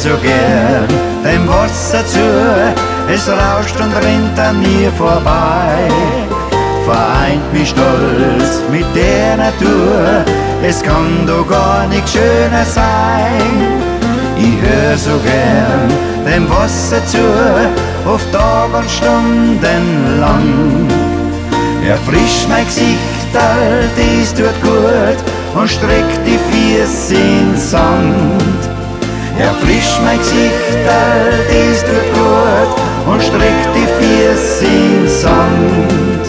so gern dem Wasser zu, es rauscht und rinnt an mir vorbei. Vereint mich stolz mit der Natur, es kann doch gar nicht schöner sein. Ich hör so gern dem Wasser zu, oft Tag und Stunden lang. Erfrischt mein Gesicht, all dies tut gut und streckt die Füße in Sand. Erfrischt mein Gesicht, all dies tut gut und streckt die Füße in Sand.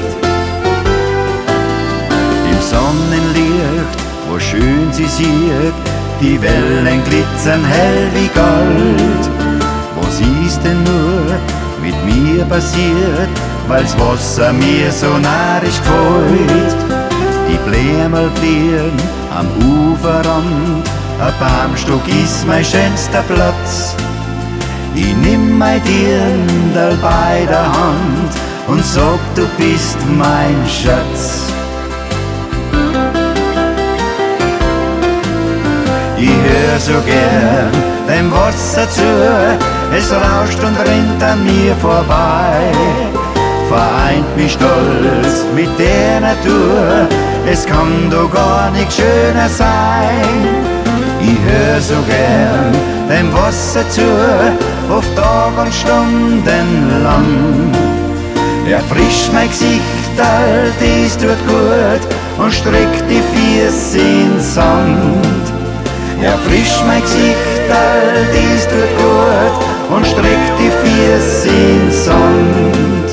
Im Sonnenlicht, wo schön sie sieht, die Wellen glitzern hell wie Gold. Was ist denn nur mit mir passiert, weil's Wasser mir so narrisch gefällt? Die Blämel blühen am Uferrand, ein Baumstock ist mein schönster Platz. Ich nimm mein Dirndl bei der Hand und sag, du bist mein Schatz. Ich hör so gern dem Wasser zu, es rauscht und rinnt an mir vorbei. Vereint mich stolz mit der Natur, es kann doch gar nicht schöner sein. Ich hör so gern dem Wasser zu, oft Tag und Stunden lang. Erfrischt mein Gesicht, all dies tut gut und streckt die Füße in Sand. Erfrischt mein Gesicht, all dies tut gut und streckt die Füße in Sand.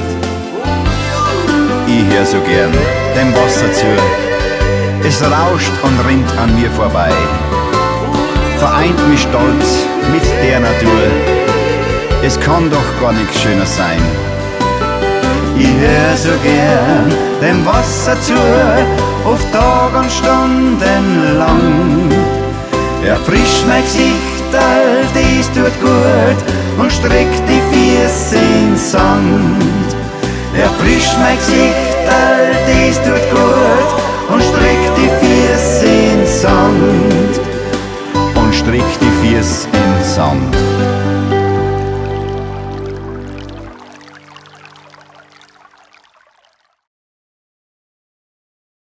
Ich hör so gern dem Wasser zu, es rauscht und rinnt an mir vorbei. Vereint mich stolz mit der Natur, es kann doch gar nichts schöner sein. Ich hör so gern dem Wasser zu, oft Tag und Stunden lang. Erfrischt mein Gesicht, all dies tut gut und streckt die Füße in Sand. Erfrischt mein Gesicht, all dies tut gut